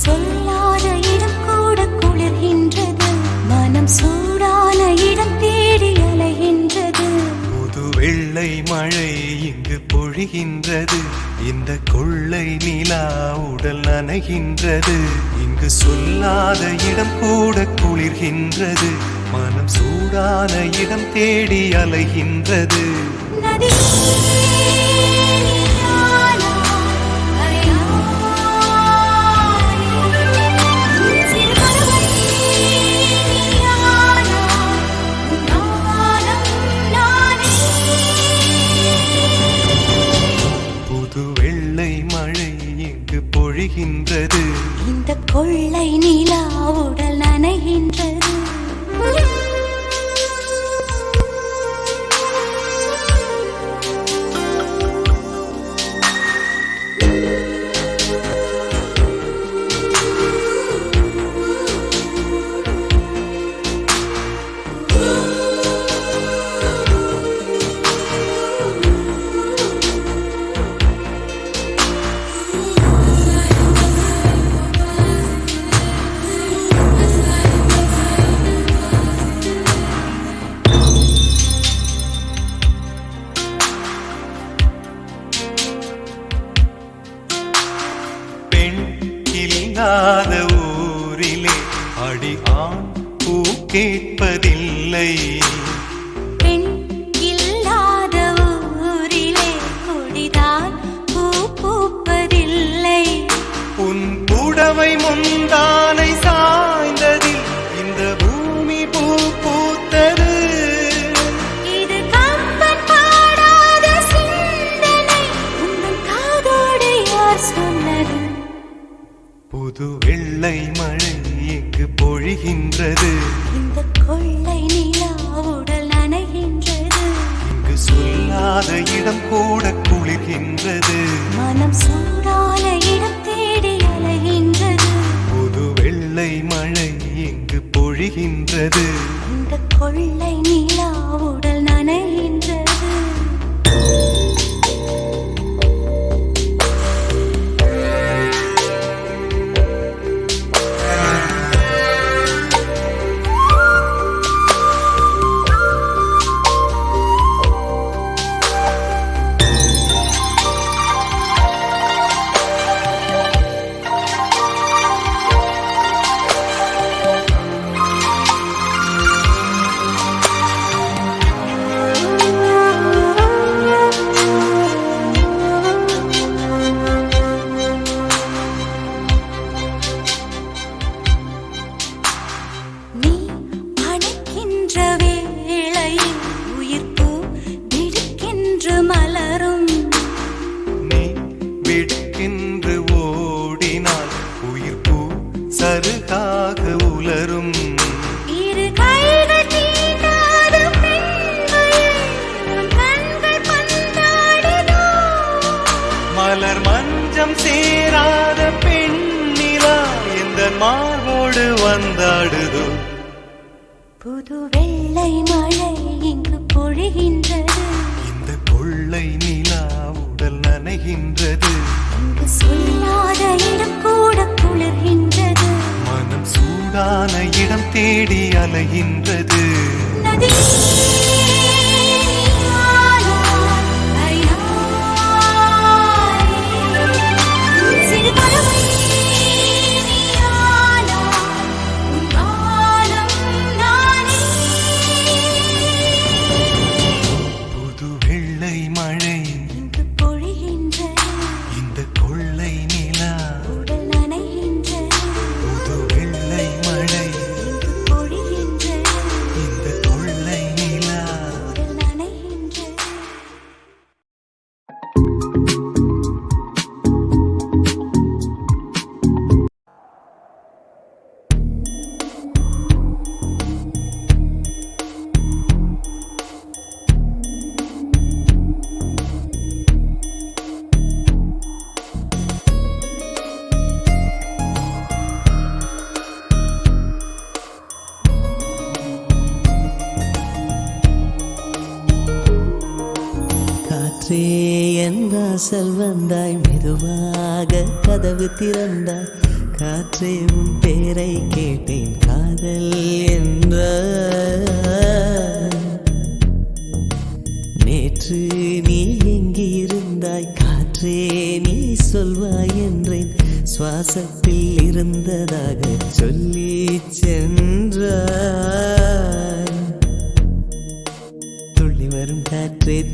சொல்லாத இடம் கூட குளிர்கின்றது, மனம் சூடான இடம் தேடி அலைகின்றது. புது வெள்ளை மழை இங்கு பொழிகின்றது, இந்த கொள்ளை நிலா உடல் நனைகின்றது. இங்கு சொல்லாத இடம் கூட குளிர்கின்றது, மனம் சூடான இடம் தேடி அலைகின்றது. புது வெள்ளை மழை இங்கு பொழிகின்றது, இந்த கொள்ளை நிலா உடல் நனைகின்றது. இல்லாத ஊரிலே அடி ஆண் பூ கேட்பதில்லை, பெண் இல்லாத ஊரிலே கொடிதான் பூ பூப்பதில்லை. உன் புடவை முந்தானை சாய்ந்ததில் இந்த பூமி பூ பூத்தது. இது கம்பன் பாடாத சிந்தனை, உங்கள் காதோடு யார் சொன்னது? புது வெள்ளை மழை இங்கு பொழிகின்றது, இந்த கொள்ளை நிலா உடல் நனைகின்றது. இங்கு சொல்லாத இடம் கூட குளிர்கின்றது, மனம் சூடான இடம் தேடி அலைகின்றது. புது வெள்ளை மழை இங்கு பொழிகின்றது, இந்த கொள்ளை நிலா உடல் நனைகின்றது. சருகாக உலரும் இரு கைகள் தீண்டாத பெண்கள், கண்கள் பந்தாடுதோ. மலர் மஞ்சம் சேராத பெண்ணிலா எந்த மார்போடு வந்தாடுதோ. புது வெள்ளை மழை இங்கு பொழிகின்றது, இந்த கொள்ளை நிலா உடல் நனைகின்றது. இங்கு சொல்லாத இடம் கூட குளிர்கின்றது, மனம் சூடான இடம் தேடி அலைகின்றது. நதி என் வாசல் வந்தாய், மெதுவாக கதவு திறந்தாய், காற்றே உன் பேரை கேட்டேன் காதல் என்ற நேற்று நீ எங்கிருந்தாய் காற்றே நீ சொல்வாய் என்றேன் சுவாசத்தில் இருந்ததாக சொல்லி சென்றாய்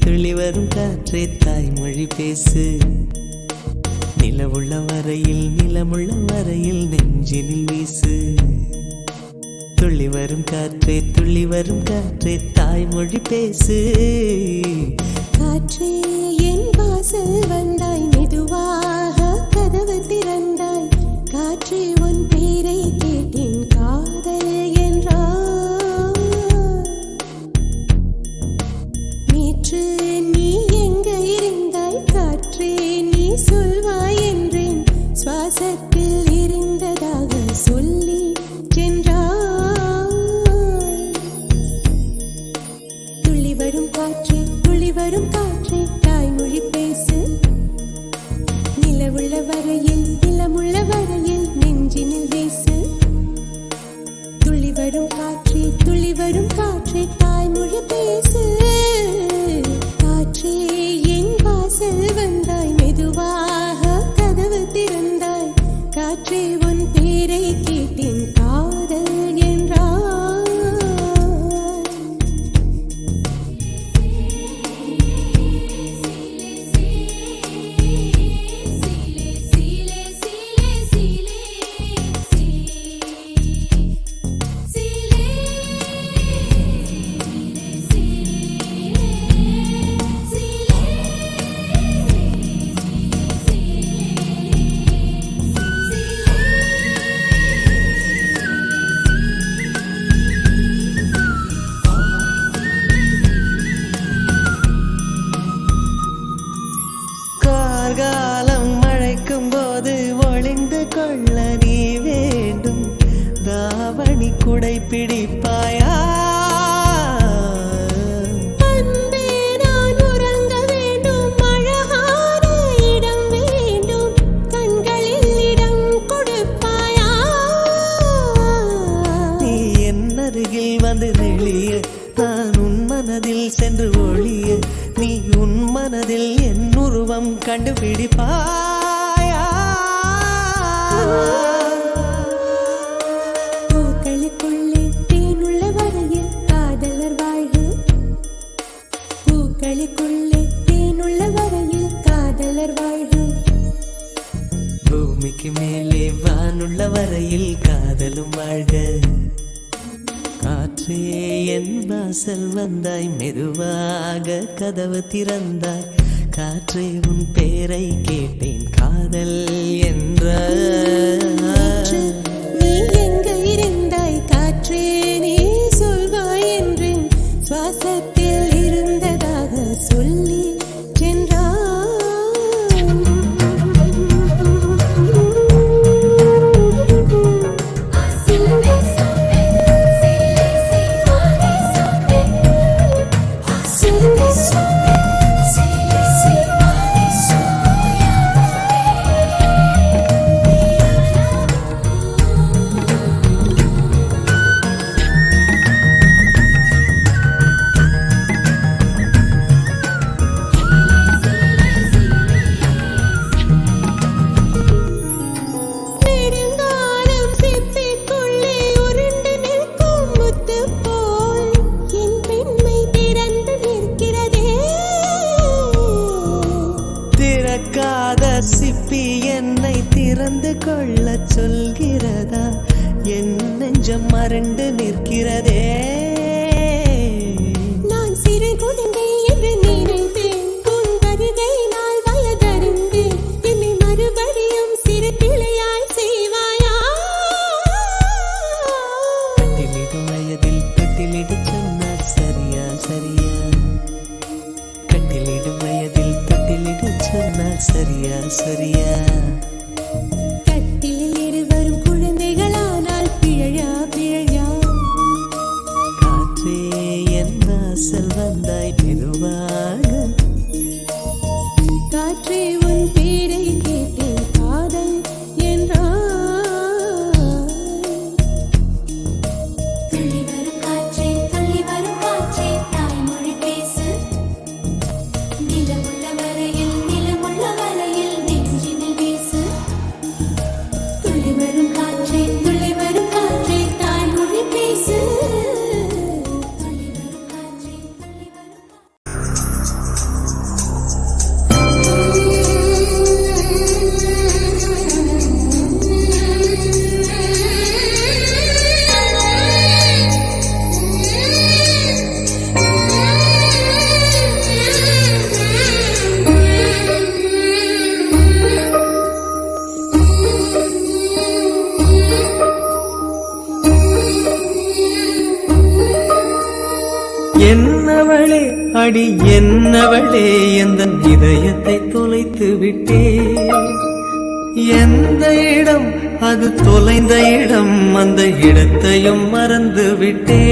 துள்ளி வரும் காற்றே தாய்மொழி பேசு நிலவுள்ள வரையில் நிலமுள்ள வரையில் நெஞ்சினில் வீசு துள்ளி வரும் காற்றே தாய்மொழி பேசு காற்றே என் வாசல் வந்தாய் மெதுவாக கதவு திறந்தாய் காற்றே உன் பேரை கேட்டேன் காதல் என்றாய் நேற்று நீ எங்க இருந்தாய் காற்றே நீ சொல்வாய் என்றேன் சுவாசத்தில் இருந்ததாக சொல்லி சென்றாய் துள்ளி வரும் காற்றே தாய்மொழி பேசு நிலவுள்ள வரையில் நிலமுள்ள வரையில் நெஞ்சினில் வீசு துள்ளி வரும் காற்றே தாய்மொழி பேசு காற்றே என் வாசல் வந்தாய் மெதுவாக கதவு திறந்தாய் காற்றே உன் பேரை கேட்டேன் காதல் என்றாய் கார்காலம் மழைக்கும் போது ஒளிந்து கொள்ள நீ வேண்டும் தாவணி குடை பிடிப்பாயா அன்பே நான் உறங்க வேண்டும் அழகான இடம் வேண்டும் கண்களில் இடம் கொடுப்பாயா நீ என் அருகில் வந்து நெளிய நான் உன் மனதில் சென்று ஒளிய நீ உன் மனதில் என் உருவம் கண்டுபிடிப்பாயா பூக்களுக்குள்ளே தேனுள்ள வரையில் காதலர் வாழ்வு பூக்களுக்குள்ளே தேனுள்ள வரையில் காதலர் வாழ்வு பூமிக்கு மேலே வானுள்ள வரையில் காதலும் வாழ்க காற்றே என் வாசல் வந்தாய் மெதுவாக கதவு திறந்தாய் காற்றே உன் பேரை கேட்டேன் காதல் என்ற நீ எங்க இருந்தாய் காற்றே நீ சொல்வாய் என்றேன் சுவாசத்தில் இருந்ததாக சொல்லி சிப்பி என்னை திறந்து கொள்ள சொல்கிறதா என் நெஞ்சம் மறண்டு நிற்கிறதே நான் சிறு குழந்தை என்று நினைத்தேன் உன் வருகையினால் வயதறிந்தேன் என்னை மறுபடியும் சிறு பிள்ளையாய் செய்வாயா கட்டிலிடும் வயதில் தொட்டிலிடு சொன்னார் சரியா சரியா கட்டிலிடும் வயதில் தொட்டிலிடு சொன்னார் சரியா சரியா கட்டிலில் இருவரும் குழந்தைகளானால் பிழையா பிழையா காற்றே என் வாசல் வந்தாய் மெதுவாக காற்றே உன் பேரை கேட்டேன் காதல் என்றாய் அடி என்னவளே எந்த இதயத்தை தொலைத்து விட்டே எந்த இடம் அது தொலைந்த இடம் அந்த இடத்தையும் மறந்து விட்டே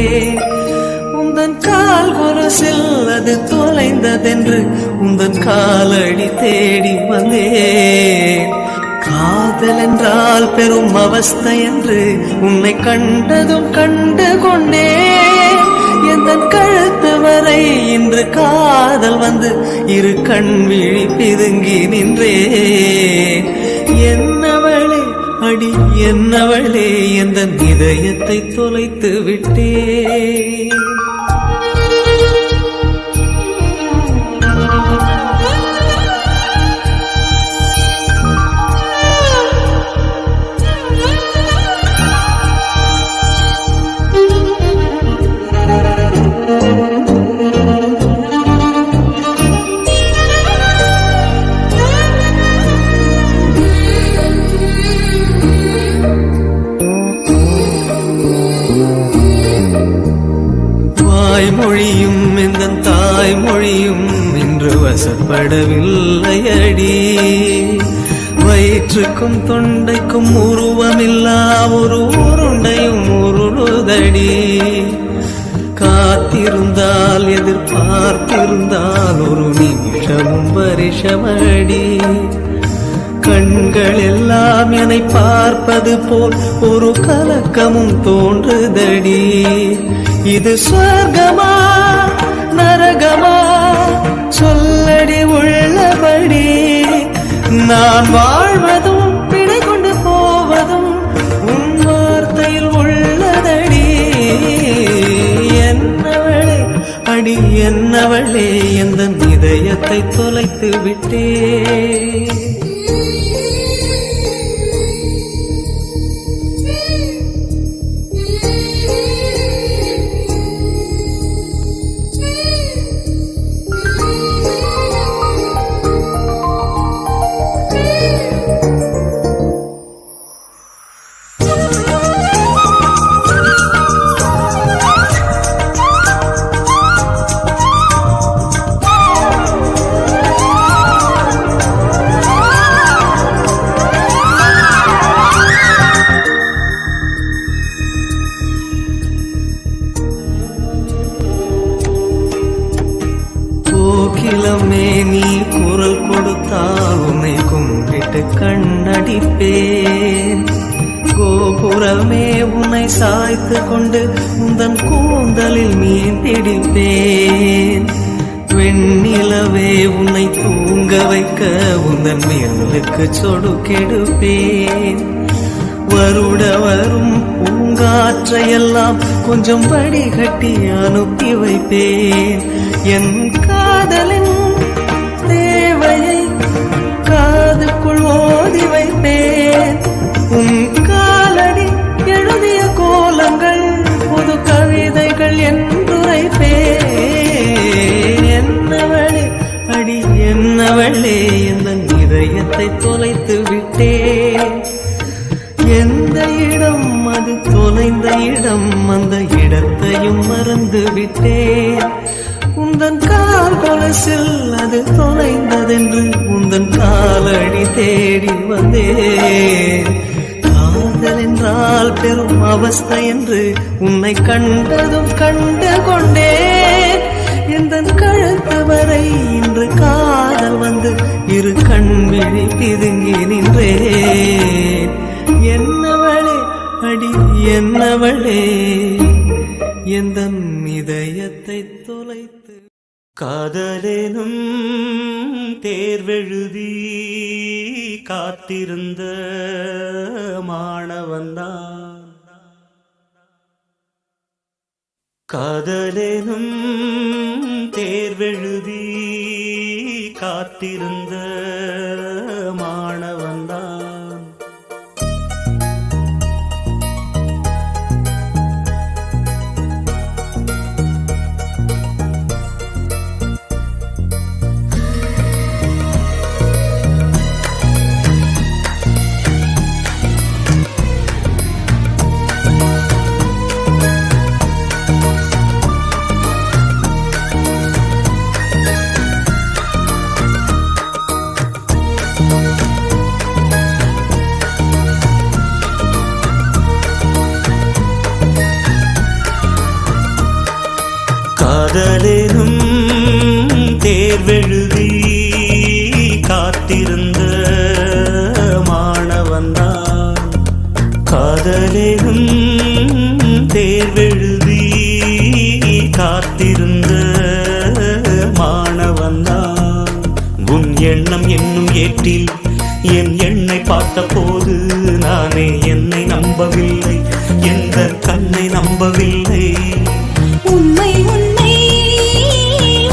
உந்தன் கால் கொலுசில் அது தொலைந்ததென்று உந்தன் காலடி தேடி வந்தேன் காதல் என்றால் பெரும் அவஸ்தை என்று உன்னை கண்டதும் கண்டு கொண்டேன் எந்தன் கழுத்து வரை இன்று காதல் வந்து இரு கண் விழி பிதுங்கி நின்றேன் என்னவளே அடி என்னவளே எந்தன் இதயத்தை தொலைத்து விட்டேன் மொழியும் இந்த தாய்மொழியும் இன்று வசப்படவில்லையடி வயிற்றுக்கும் தொண்டைக்கும் உருவமில்லா ஒரு உருண்டையும் உருளுதடி காத்திருந்தால் எதிர்பார்த்திருந்தால் ஒரு நிமிஷமும் வருஷமடி கண்கள் எல்லாம் என்னை பார்ப்பது போல் ஒரு கலக்கமும் தோன்றுதடி இது சொர்க்கமா நரகமா சொல்லடி உள்ளபடி நான் வாழ்வதும் பிழை கொண்டு போவதும் உன் வார்த்தையில் உள்ளதடி என்னவளே அடி என்னவளே எந்த இதயத்தை தொலைத்து விட்டே கோகிலமே நீ குரல் கொடுத்தால் உன்னை கும்பிட்டு கண்ணடிப்பேன் கோபுரமே உன்னை சாய்த்து கொண்டு உந்தன் கூந்தலில் மீன் பிடிப்பேன் வெண்ணிலவே உன்னை தூங்க வைக்க உந்தன் மேலுக்கு சொடுக்கெடுப்பேன் வருட வரும் பூங்காற்றையெல்லாம் கொஞ்சம் வடிகட்டி அனுப்பி வைப்பேன் என் காதலின் தேவையை காதுக்குள் ஓதி வைப்பேன் உன் காலடி எழுதிய கோலங்கள் புது கவிதைகள் என்றுரைப்பேன் என்னவளே அடி என்னவளே எந்த இதயத்தை தொலைத்து விட்டேன் எந்த இடம் அது தொலைந்த இடம் அந்த இடத்தையும் மறந்து விட்டேன் உந்தன் கால் கொலுசில் அது தொலைந்ததென்று உந்தன் காலடி தேடி வந்தேன் காதல் என்றால் பெரும் அவஸ்தை என்று உன்னை கண்டதும் கண்டு கொண்டேன் எந்தன் கழுத்து வரை இன்று காதல் வந்து இரு கண் விழி பிதுங்கி நின்றேன் என்னவளே அடி என்னவளே எந்தன் இதயத்தை தொலைத்து காதலேனும் தேர்வெழுதி காத்திருந்த மாணவன்தான் காதலேனும் தேர்வெழுதி காத்திருந்த மாணவன்தான் எண்ணம் என்னும் ஏற்றில் என் எண்ணை பார்த்த போது நானே என்னை நம்பவில்லை, எந்த கண்ணை நம்பவில்லை. உண்மை உண்மை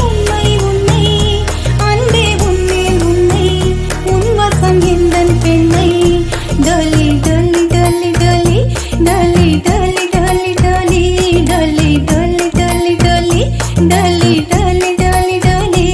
உண்மை உண்மை அன்பே உன்மேல் உண்மை உன் வசம் எந்தன் பெண்ணை டலி டலி டலி டலி டலி டலி டலி டலி டலி டலி டலி டலி டலி டலி டலி டலி.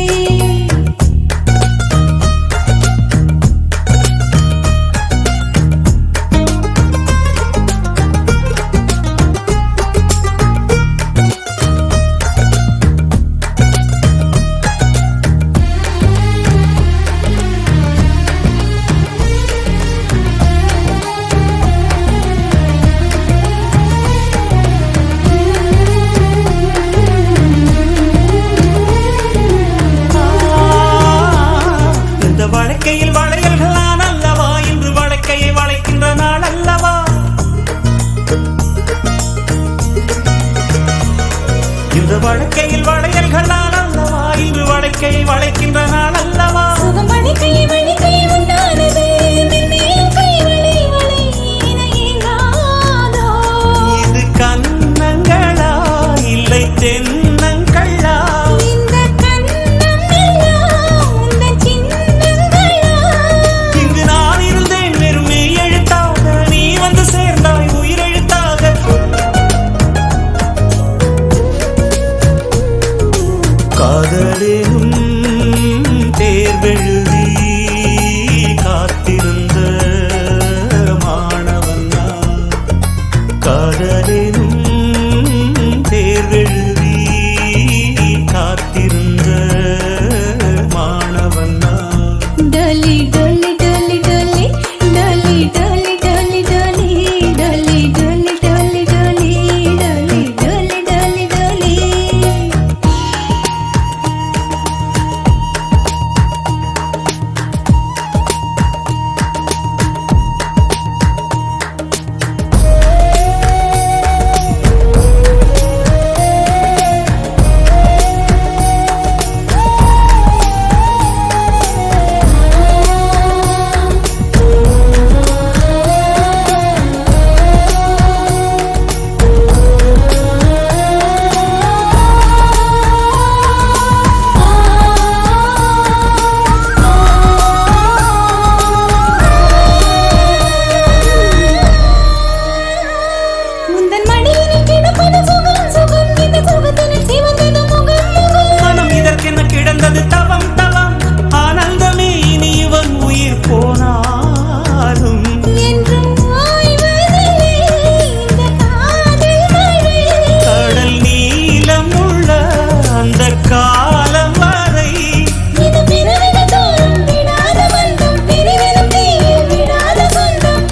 இந்த வழக்கையில் வளையல்களான் அல்லவா, இன்று வழக்கையை வளைக்கின்ற நாள் அல்லவா. இந்த வழக்கையில் வளையல்களான் அல்லவா, இன்று வழக்கையை வளைக்கின்ற நாள் அல்லவா. சுகம் வழிக்கை வழிக்கை உண்டானது மென்மேலும் கை வளை வளை இணையாதோ. இது கன்னங்களா இல்லை தென்னங்களா, இந்த கண்ணம் எல்லாம் உந்தன் சின்னங்களா. இங்கு நான் இருந்தேன் வெறுமே எழுத்தாக, நீ வந்து சேர்ந்தாய் உயிரெழுத்தாக. காதலேனும் தேர்வெழுதி காத்திருந்த மாணவன் நான். காதலேனும் தேர்வெழுதி காத்திருந்த மாணவன் நான். டலி டலி டலி டலி டலி டலி டலி டலி டலி டலி டலி டலி டலி டலி டலி டலி. முந்தன் மடியினில் கிடப்பது சுகம் சுகம் இந்த சுகத்தினில் சிவந்தது முகம் முகம். மனம் இதற்கென கிடந்தது தவம் தவம், ஆனந்தமே இனி இவன் உயிர் போனாலும். என்றும் ஓய்வதில்லை இந்த காதல் மழை. கடல் நீளம் உள்ள அந்த காலம் வரை இது பிறவிகள் தோறும் விடாத பந்தம், பிரிவிலும் தீயில் விடாத சொந்தம்.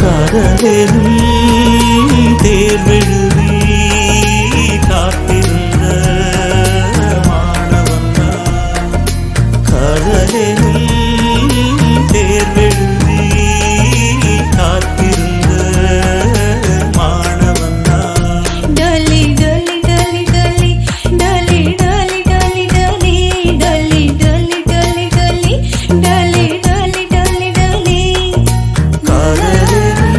காதலும் தேர்வெழுதி காத்திருந்த மாணவன் நான். காதலும் தேர்வெழுதி காத்திருந்த மாணவன் நான். டலி டலி டலி டலி டலி டலி டலி டலி டலி டலி டலி டலி டலி டலி டலி டலி. காதலும்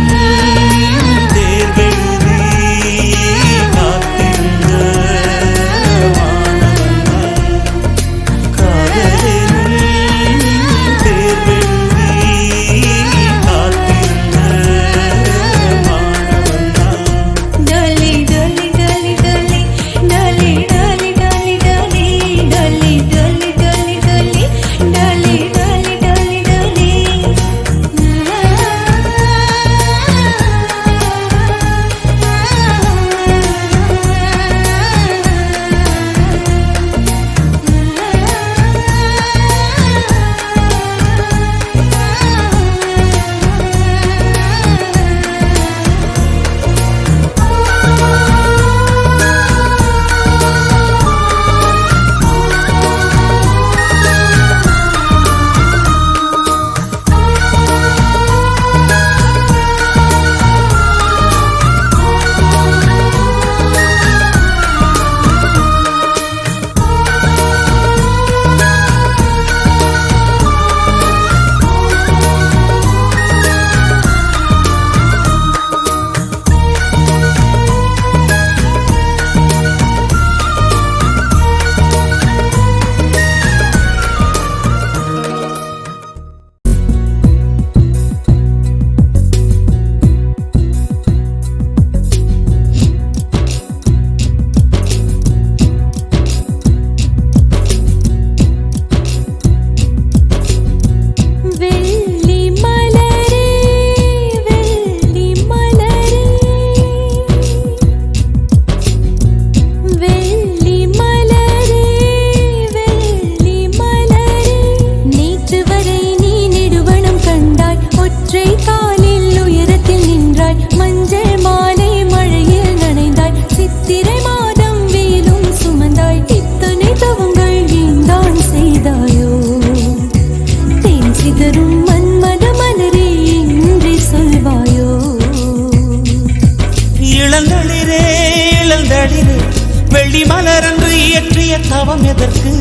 வெள்ளி மலரன்று இயற்றிய தவம் எதற்கு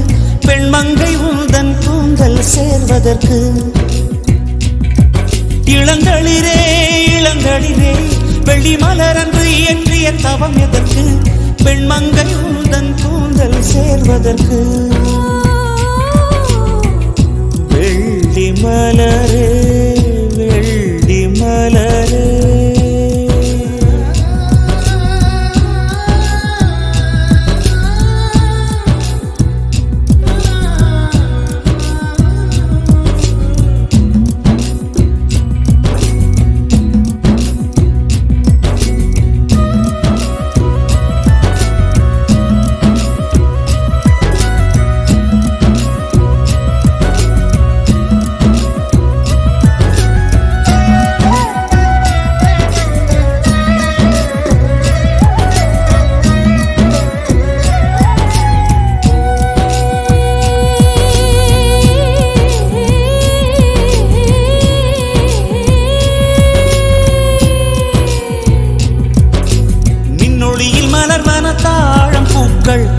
பெண்மங்கை உந்தன் கூந்தல் சேர்வதற்கு இளந்தளிரே இளந்தளிரே வெள்ளி மலரன்று இயற்றிய தவம் எதற்கு பெண்மங்கை உந்தன் கூந்தல் சேர்வதற்கு வெள்ளி மலரே வெள்ளி மலரே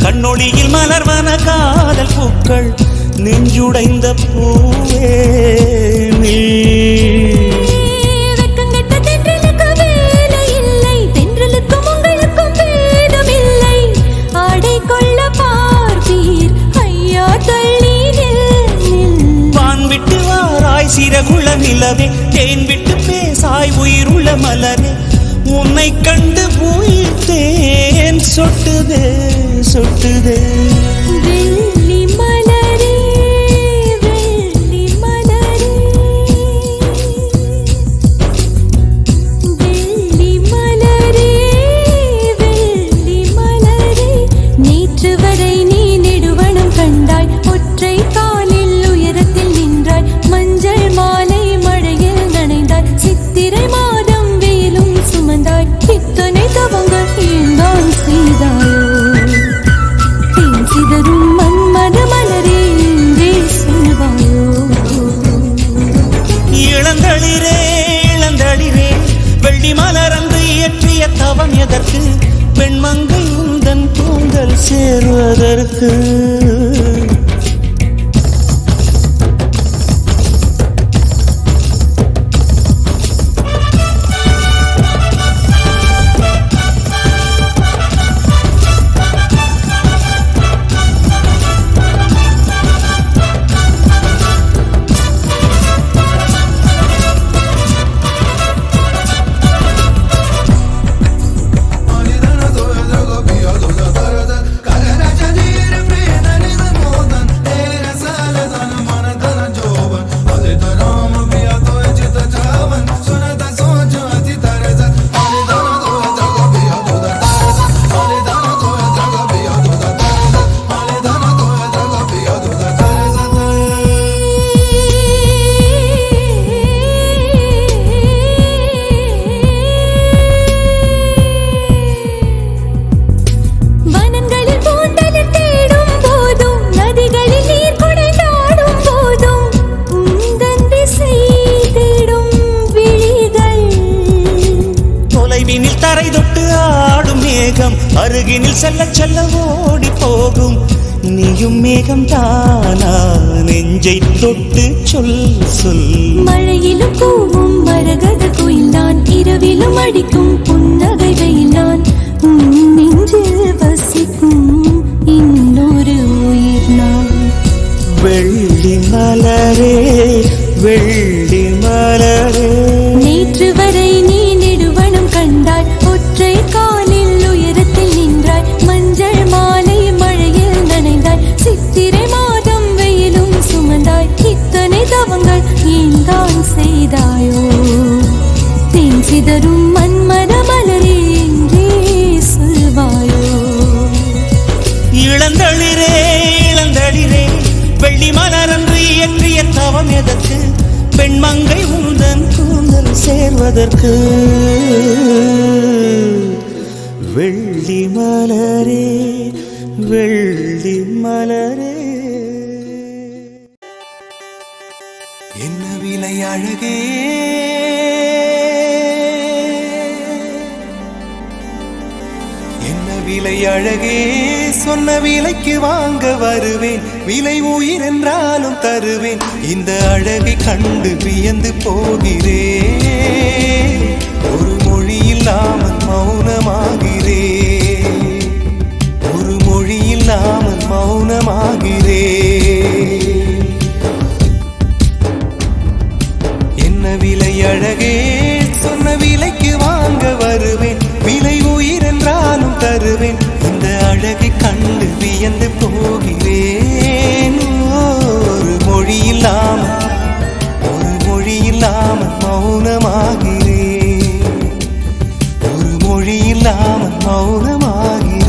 கண்ணொளியில் மலர்வன காதல் பூக்கள் நெஞ்சுடைந்த பூவே வெக்கங்கட்ட தென்றலுக்கு வேலை இல்லை தென்றலுக்கும் உங்களுக்கும் பேதம் இல்லை ஆடை கொள்ள பார்ப்பீர் ஐயா தள்ளி வான் விட்டு வாராய் சிறகுள நிலவே தேன் விட்டு பேசாய் உயிருள்ள மலரே உன்னை கண்டு உயிர் தேன் சொட்டுதே சொட்டுதே வெள்ளி மலரே வெள்ளி மலரே வெள்ளி மலரே வெள்ளி மலரே நேற்று வரை நீ நெடுவனம் கண்டாய் ஒற்றை காலில் உயரத்தில் நின்றாய் மஞ்சள் மாலை மழையில் நனைந்தாய் சித்திரை மாதம் வெயிலும் சுமந்தாய் இத்தனை தவங்கள் ஏந்தான் செய்தாயோ சிதறும் மன்மத மலரே எங்கே சொல்வாயோ இளந்தளிரே இளந்தளிரே வெள்ளி மலரன்று இயற்றிய தவம் எதற்கு பெண்மங்கை உந்தன் கூந்தல் சேர்வதற்கு அருகினில் செல்ல செல்ல ஓடி போகும் நீயும் மேகம் தானா நெஞ்சை தொட்டு சொல் சொல் மழையிலும் பூவும் மரகத கோயில் தான் இரவிலும் அடிக்கும் புன்னகை வெயில் தான் நெஞ்சில் வசிக்கும் இன்னொரு உயிர் நான் வெள்ளி மலரே வெள்ளி மலரே நேற்று வரை நீ நெடுவனம் கண்டாய் ஒற்றை காலில் உயரத்தில் நின்றாய் மஞ்சள் மாலை மழையில் நனைந்தாய் சித்திரை மாதம் வெயிலும் சுமந்தாய் இத்தனை தவங்கள் ஏன் தான் செய்தாயோ தேன் சிதறும் மன்மத மலரே எங்கே சொல்வாயோ இளந்தளிரே இளந்தளிரே வெள்ளி மலரன்று இயற்றிய தவம் எதற்கு பெண்மங்கை உந்தன் கூந்தல் சேர்வதற்கு வெள்ளி மலரே வெள்ளி மலரே என்ன விலை அழகே என்ன விலை விலை அழகே சொன்ன விலைக்கு வாங்க வருவேன் விலை உயிர் என்றாலும் தருவேன் இந்த அழகை கண்டு வியந்து போகிறேன் ஒரு மொழி இல்லாமல் மௌனமாகிறேன் ஒரு மொழி இல்லாமல் மௌனமாகிறேன் என்ன விலை அழகே சொன்ன விலைக்கு வாங்க வருவேன் விலை உயிர் என்றாலும் தருவேன் இந்த அழகை கண்டு வியந்து போகிறேன் ஒரு மொழி இல்லாமல் மௌனமாகிறேன் ஒரு மொழி இல்லாமல் மௌனமாகிறேன்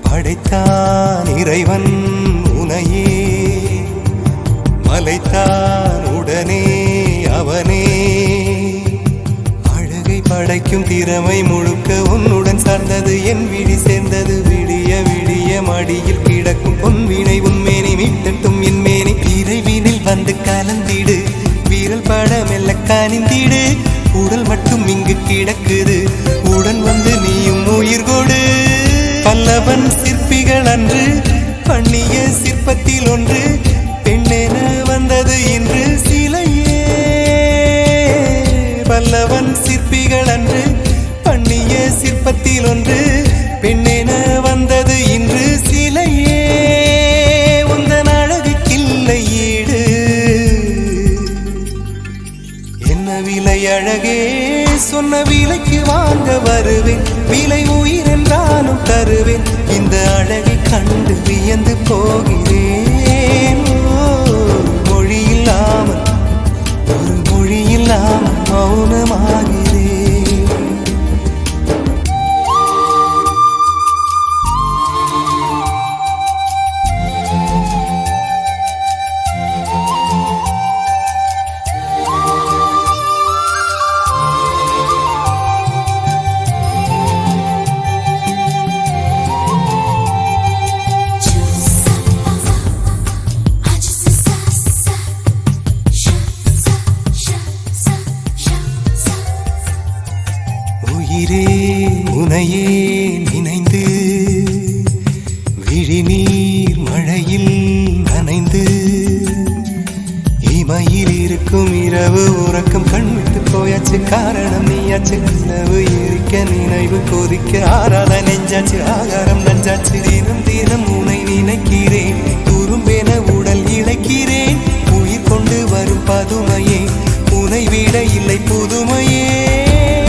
படைத்தான் இறைவன் உனையே மலைத்தான் உடனே அவனே அழகை படைக்கும் திறமை முழுக்க உன்னுடன் சார்ந்தது என் விழி சேர்ந்தது விடிய விடிய மடியில் கிடக்கும் பொன்வினை உன்மேனி மீட்டட்டும் என் மேனி இறைவினில் வந்து கலந்திடு வீரல் பட மெல்ல கனிந்திடு உடல் மட்டும் இங்கு கிடக்குது உடன் வந்து நீயும் உயிர் கொடு பல்லவன் சிற்பிகள் அன்று பண்ணிய சிற்பத்தில் ஒன்று பெண்ணென வந்தது இன்று சிலையே பல்லவன் சிற்பிகள் அன்று பண்ணிய சிற்பத்தில் ஒன்று பெண்ணென வந்தது இன்று சிலையே உந்தன் அழகுக்கில்லை ஈடு என்ன விலை அழகே சொன்ன விலைக்கு வாங்க வருவேன் விலை உயிர் என்றாலும் தருவேன் இந்த அழகை கண்டு வியந்து போகிறேன் மொழி இல்லாமல் ஒரு மொழி இல்லாமல் மௌனமாகிறேன் உயிரே உனையே நினைந்து விழிநீர் மழையில் நனைந்து இமையில் இருக்கும் இரவு உறக்கம் கண்விட்டு போயாச்சு காரணம் நீயாச்சு நிலவு எரிக்க நினைவு கொதிக்க ஆறாத நெஞ்சாச்சு ஆகாரம் நஞ்சாச்சு தினம் தினம் உனை நினைக்கிறேன் துரும்பென உடல் இழைக்கிறேன் உயிர் கொண்டு வரும் பதுமையே உனை விட இல்லை புதுமையே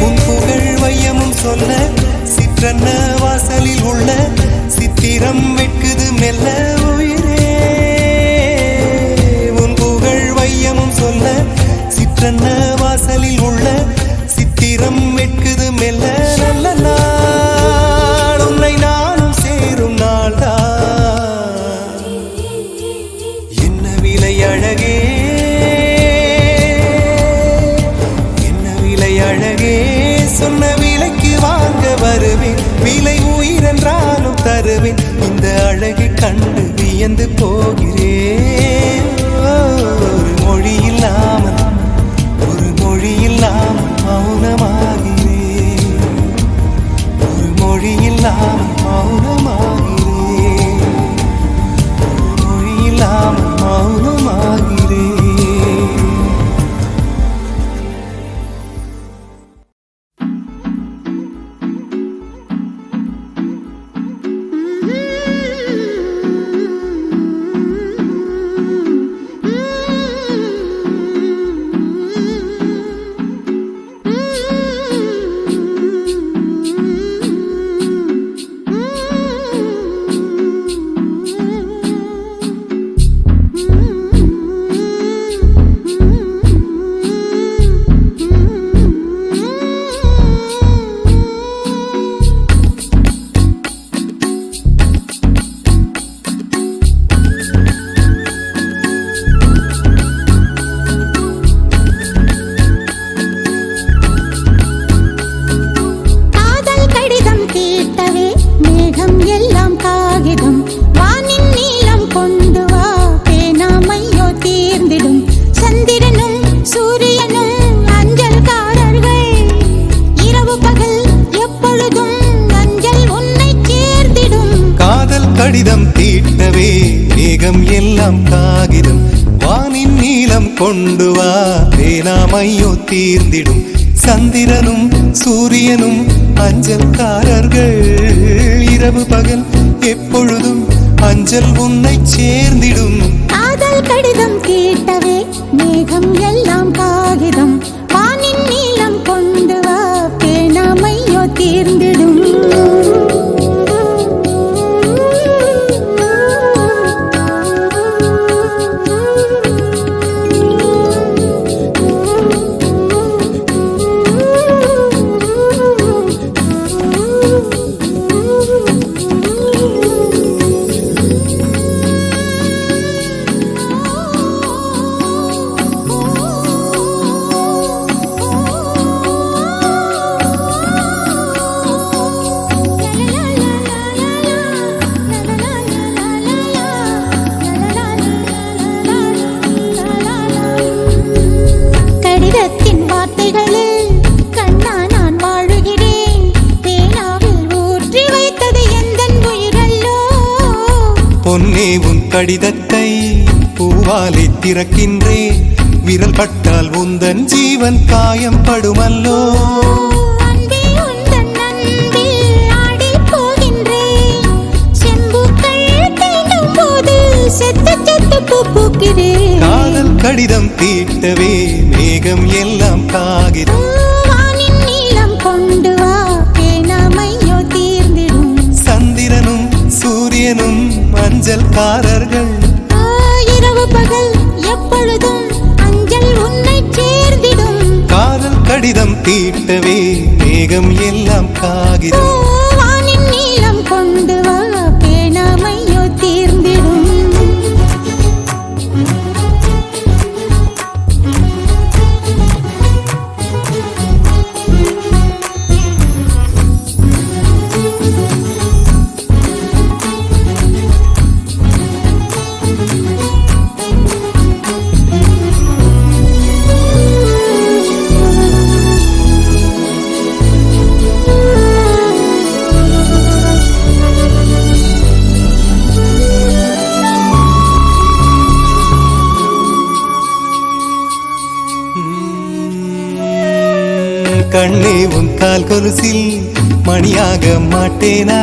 உன் புகழ் வையமும் சொல்ல சிற்றன்ன வாசலில் உள்ள சித்திரம் வெட்குது மெல்ல உயிரே உன் புகழ் வையமும் சொல்ல சிற்றன்ன வாசலில் உள்ள சித்திரம் வெட்குது மெல்ல நல்ல நாள் உன்னை நானும் சேரும் நாள்தான் என்ன விலை அழகே என்ன விலை அழகே சொன்ன விலைக்கு வாங்க வருவேன் விலை உயிர் என்றாலும் தருவேன் இந்த அழகை கண்டு தீட்டவே மேகம் எல்லாம் காகிதம் வானின் நீளம் கொண்டு வா பேனாமையோ தீர்ந்திடும் சந்திரனும் சூரியனும் அஞ்சல்காரர்கள் இரவு பகல் எப்பொழுதும் அஞ்சல் உன்னை சேர்ந்திடும் காதல் கடிதம் தீட்டவே மேகம் எல்லாம் காகிதம் வானின் நீளம் கொண்டு வா பேனாமையோ தீர்ந்திடும் பொன்னே உன் கடிதத்தை பூவாலை திறக்கின்றேன் விரல் பட்டால் உந்தன் ஜீவன் காயம் படுமல்லோ காதல் கடிதம் தீட்டவே மேகம் எல்லாம் காகிதம் நீளம் கொண்டு வா பேனாமையோ தீர்ந்திடும் சந்திரனும் சூரியனும் அஞ்சல்காரர்கள் இரவு பகல் எப்பொழுதும் அஞ்சல் உன்னை சேர்ந்திடும் காதல் கடிதம் தீட்டவே மேகம் எல்லாம் காகிதம் வானின் நீளம் கொண்டு வா பேனாமையோ தீர்ந்திடும் கண்ணே உன் கால் கொலுசில் மணியாக மாட்டேனா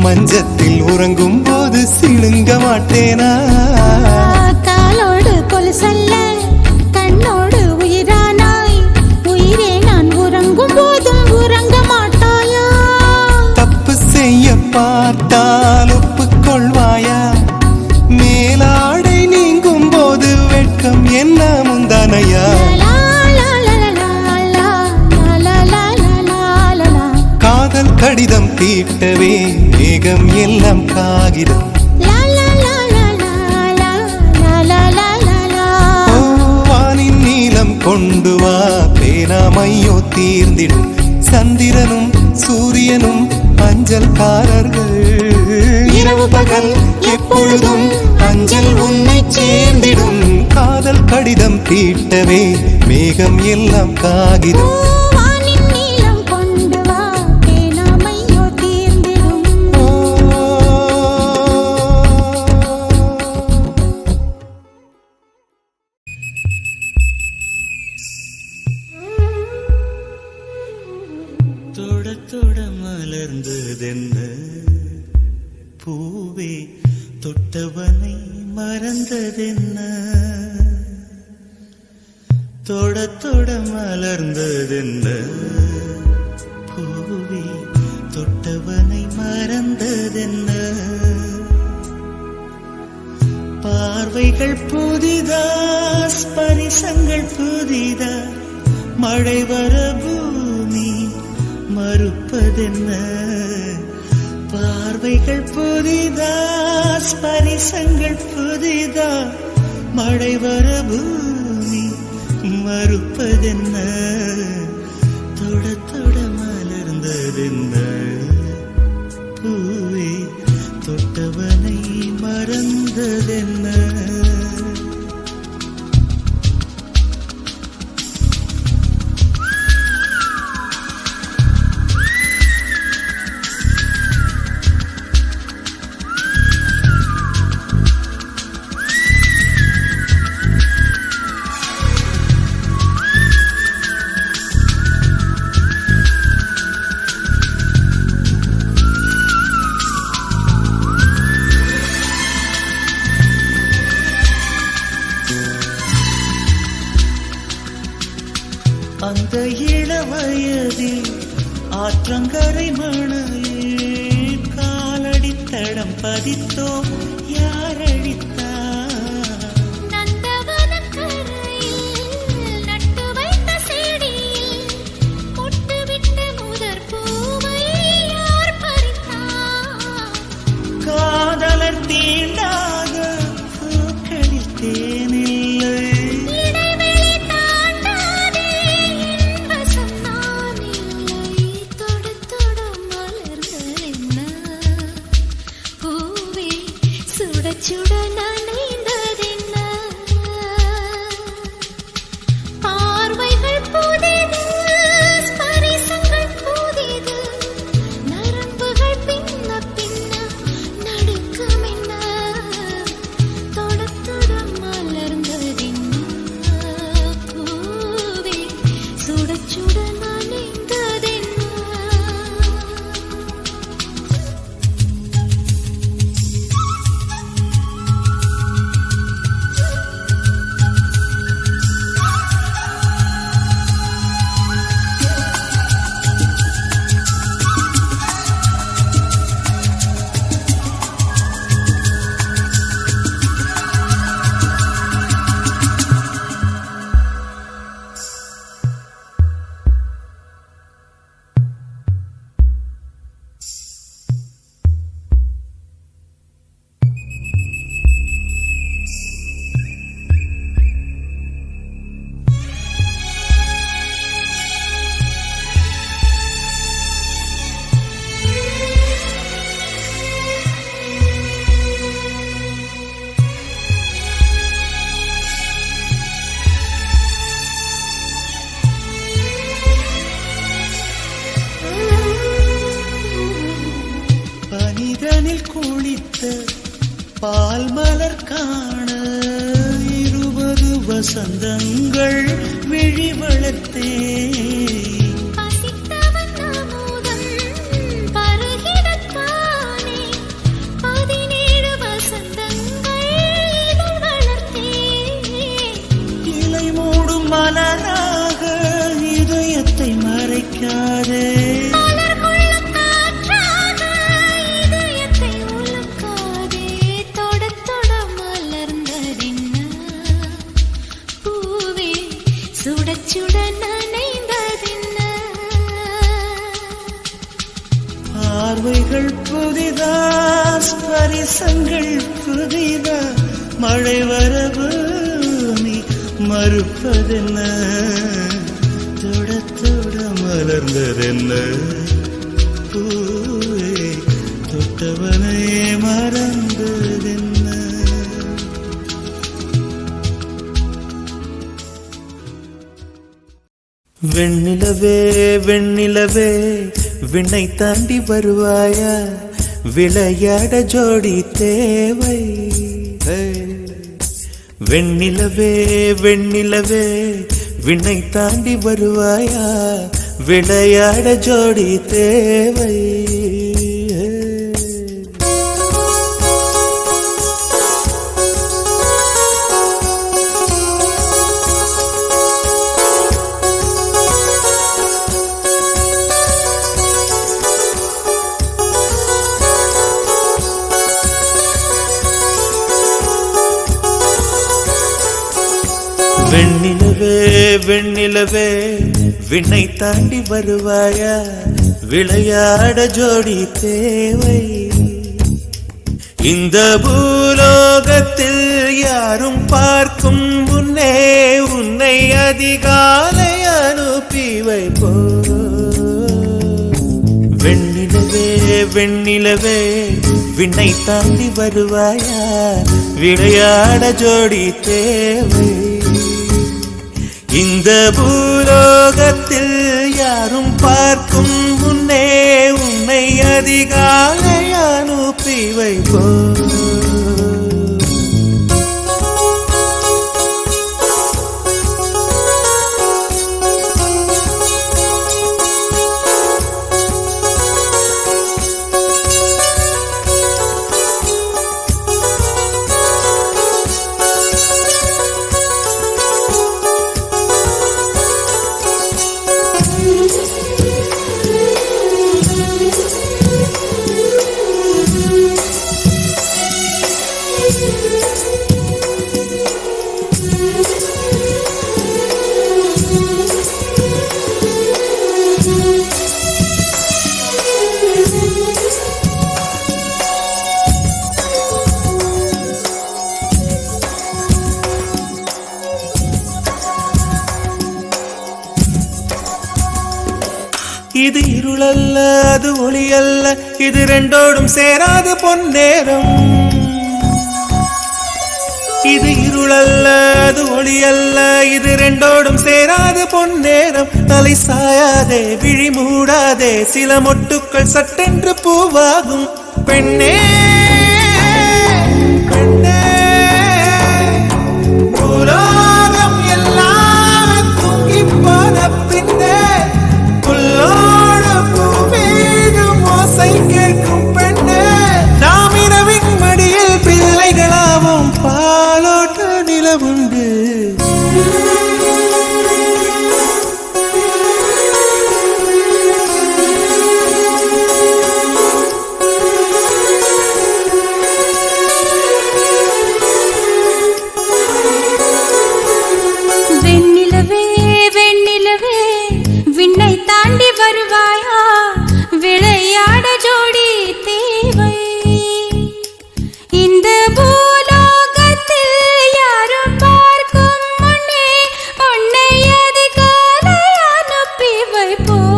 மஞ்சத்தில் உறங்கும் போது சிணுங்க மாட்டேனா காலோடு கொலுசல்ல கண்ணோடு உயிரானாய் உயிரே நான் உறங்கும் போதும் உறங்க மாட்டாயா தப்பு செய்ய பார்த்தால் ஒப்புக்கொள்வாயா மேலாடை நீங்கும் போது வெட்கம் என்ன முந்தானையா காதல் கடிதம் தீட்டவே மேகம் எல்லாம் காகிதம் வானின் நீளம் கொண்டு வா பேனாமையோ தீர்ந்திடும் சந்திரனும் சூரியனும் அஞ்சல்காரர்கள் இரவு பகல் எப்பொழுதும் அஞ்சல் உன்னை சேர்ந்திடும் காதல் கடிதம் தீட்டவே மேகம் எல்லாம் காகிதம் மலர்ந்ததென்ன பூவே தொட்டவனை மறந்ததென்ன தொட தொட மலர்ந்ததென்ன பூவே தொட்டவனை மறந்ததென்ன பார்வைகள் புதிதா ஸ்பரிசங்கள் புதிதா மழை வர பூமி மறுப்பதென்ன பார்வைகள் புதிதா ஸ்பரிசங்கள் புதிதா மழை வர பூமி மறுப்பதென்ன தொட தொட மலர்ந்ததென்ன பூவே தொட்டவனை மறந்ததென்ன அந்த இளவயதில் ஆற்றங்கரை மணலில் காலடி தடம் பதித்தோம் யாரழித்தார்? நந்தவனக் கரையில் நட்டு வைத்த செடியில் பொட்டுவிட்ட முதற் பூவை யார் பறித்தார்? காதலர் தீண்டாத பூக்களில் தேனில்லை. இடைவெளி தாண்டாதே என் வசம் நான் இல்லை. தொடு தொடு மலர்கள் என்ன? பூவே சுட சுட நனைந்ததென்ன? பார்வைகள் புதிது, ஸ்பரிசங்கள் புதிது, நரம்புகள் பின்ன பின்ன நடுக்கமென்ன? தொட தொட மலர்ந்ததென்ன? பூவே சுட சுட நனைந்ததென்ன? பனிதனில் குளித்த பால் மலர் காண 20 வசந்தங்கள் விழி வளர்த்தே. பசித்தவன் அமுதம் பருகிடத்தானே 17 வசந்தங்கள் இதழ் வளர்த்தேன். இலை மூடும் மலராக இதயத்தை மறைக்காதே. மலர் கொள்ளும் காற்றாக இதயத்தை உலுக்காதே. தொட தொட மலர்ந்ததென்ன? பூவே சுட சுட நனைந்ததென்ன? பார்வைகள் புதிதா, ஸ்பரிசங்கள் புதிதா, மழை வரவு நீ மறுப்பதென்ன? தொட தொட மலர்ந்ததென்ன? பூவே தொட்டவனே மறந்ததென்ன? வெண்ணிலவே வெண்ணிலவே விண்ணை தாண்டி வருவாயா? விளையாட ஜோடி தேவை. வெண்ணிலவே வெண்ணிலவே விண்ணை தாண்டி வருவாயா? விளையாட ஜோடி தேவை. வெண்ணிலவே வெண்ணிலவே விண்ணை தாண்டி வருவாயா? விளையாட ஜோடி தேவை. இந்த பூலோகத்தில் யாரும் பார்க்கும் முன்னே உன்னை அதிகாலை அனுப்பி வைப்போ. வெண்ணிலவே வெண்ணிலவே விண்ணை தாண்டி வருவாயா? விளையாட ஜோடி தேவை. இந்த பூலோகத்தில் யாரும் பார்க்கும் முன்னே உன்னை அதிகாலை அனுப்பி வைப்போ. இது இருளல்ல அது ஒளி அல்ல, இது ரெண்டோடும் சேராது பொன்னேரம். இது இருளல்ல அது ஒளி அல்ல, இது ரெண்டோடும் சேராது பொன்னேரம். தலை சாயாதே விழி மூடாதே, சில மொட்டுக்கள் சட்டென்று பூவாகும். பெண்ணே பெண்ணே உலகம் எல்லாம் தூங்கி போன பின்னே புல்லோடு பூவீடும் ஓசை கேட்கும் பெண்ணே. நாம் இரவின் மடியில் பிள்ளைகளாவும் பாலோட்ட நிலவுண்டு. வெண்ணிலவே வெண்ணிலவே விண்ணை தாண்டி வருவாயா, விளையாட ஜோடி தேவை. இந்த பூலோகத்தில் யாரும் பார்க்கும் முன்னே உன்னை அதிகாலை அனுப்பி வைப்போம்.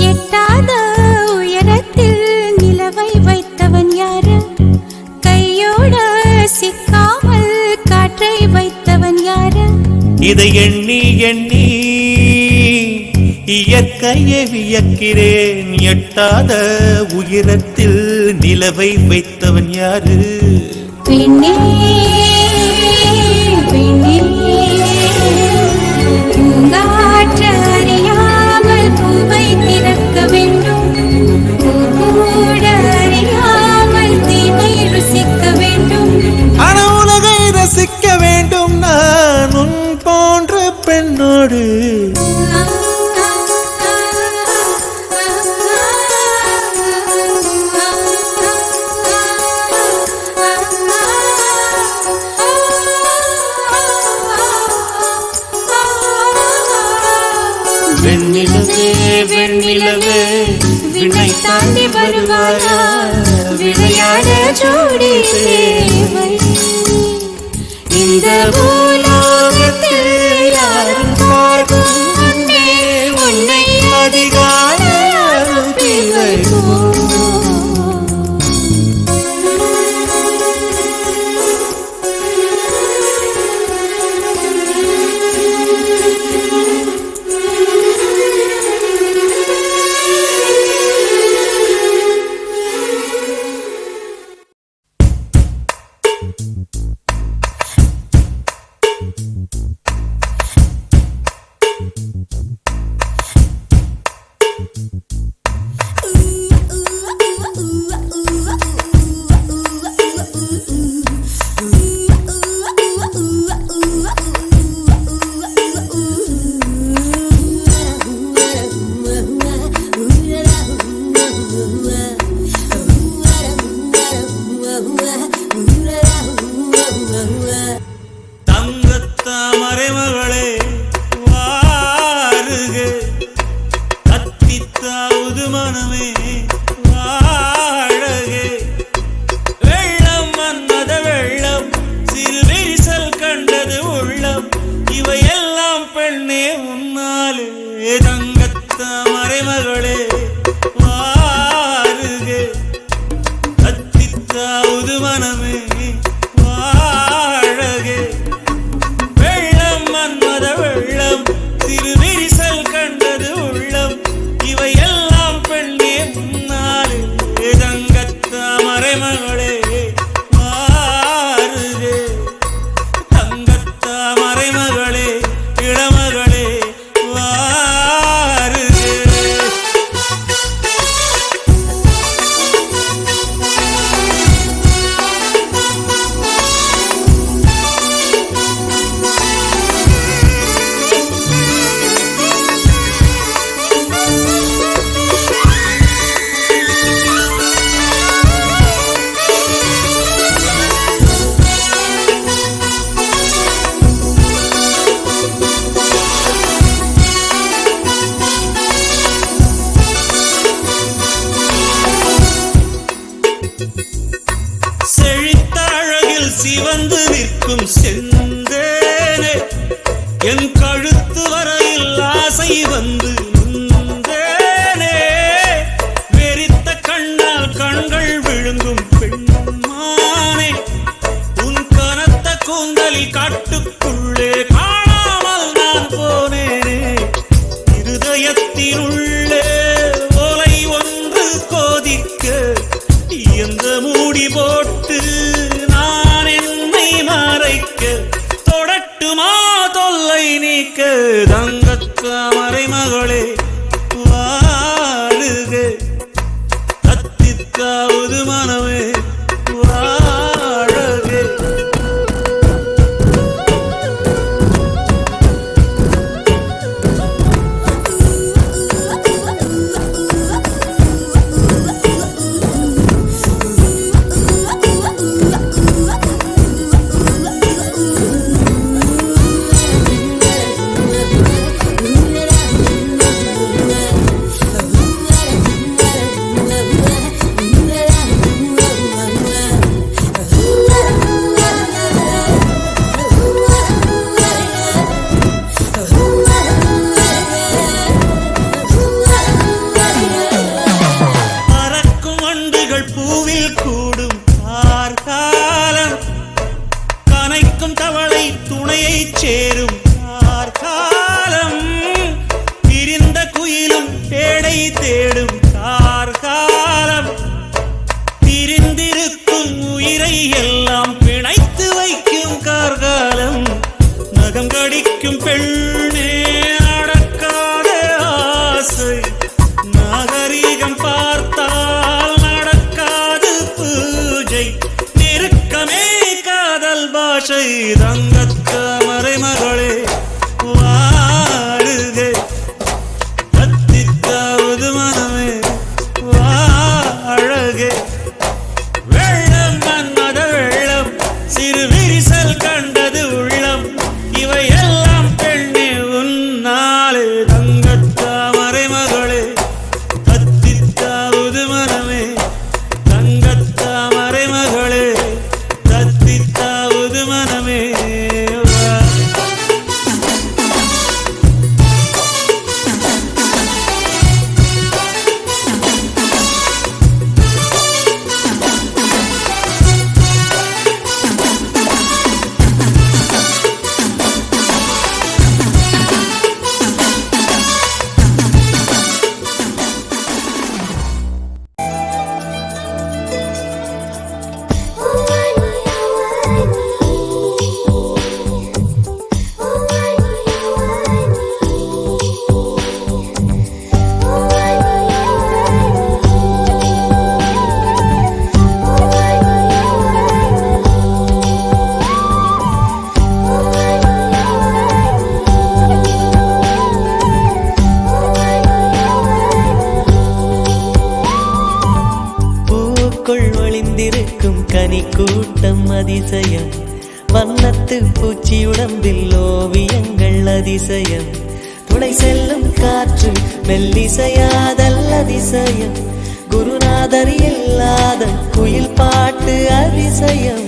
எட்டாத உயரத்தில் நிலவை வைத்தவன் யாரு, கையோட சிக்காமல் காற்றை வைத்தவன் யாரு. இதை எண்ணி எண்ணி இயற்கையை வியக்கிறேன். எட்டாத உயரத்தில் நிலவை வைத்தவன் யாரு. பெண்ணே பெண்ணே பூங்காற்று அறியாமல் பூவை திறக்க வேண்டும், பூக்கூட அறியாமல் தீமை ருசிக்க வேண்டும். ஆனா உலகை ரசிக்க வேண்டும் நான் உன் போன்ற பெண்ணோடு. வெண்ணிலவே வெண்ணிலவே விண்ணை தாண்டி வருவாயா, விளையாட ஜோடி தேவை. இந்த பூலோகத்தில் யாரும் பார்க்கும் முன்னே உன்னை அதிகாலை அனுப்பி வைப்போம். துணை வந்து நின்றேனே. வெறித்த கண்ணால் கண்கள் விழுங்கும் பெண்மானே, உன் கனத்த கூந்தலில் காட்டுக்குள்ளே காணாமல் நான் போனேனே. இருதயத்தினுள்ளே ஓலை ஒன்று கோதிக்க எந்த மூடி போட்டு நான் என்னை மறைக்க, தொடட்டுமா தொல்லை நீக்க தங்கத்தாமரை மகளே வாழுக, கத்தித்தாவது மனமே வாழக. பறக்கும் வண்டுகள் பூவில் கூடும் கார்காலம், கனைக்கும் தவளை துணையை சேரும் கார்காலம், பிரிந்த குயிலும் தேடை தேடும் கார்காலம், பிரிந்திருக்கும் உயிரை எல்லாம் பிணைத்து வைக்கும் கார்காலம், நகம் கடிக்கும் பெண்ணே அடக்காத ஆசை, நாகரீகம் பார்த்தால் நடக்காது பூஜை, நெருக்கமே காதல் பாஷை தங்கத்தாமரை மகளே வாழுக, கத்தித்தாவது மனமே வாழக. வெள்ளம் மன்மத வெள்ளம், சிறு விரிசல் கண்டது உள்ளம், இவை எல்லாம் பெண்ணே உன்னாலே தங்கத்தாமரை மகளே, கத்தித்தாவது மனமே தங்கத்தாமரை மகளே, கத்தித்தாவது மனமே வா. பூக்குள் ஒளிந்திருக்கும் கனி கூட்டம் அதிசயம், வண்ணத்து பூச்சி உடம்பில் ஓவியங்கள் அதிசயம், துளை செல்லும் காற்று மெல்லிசையாதல் அதிசயம், குருநாதர் இல்லாத குயில் பாட்டு அதிசயம்,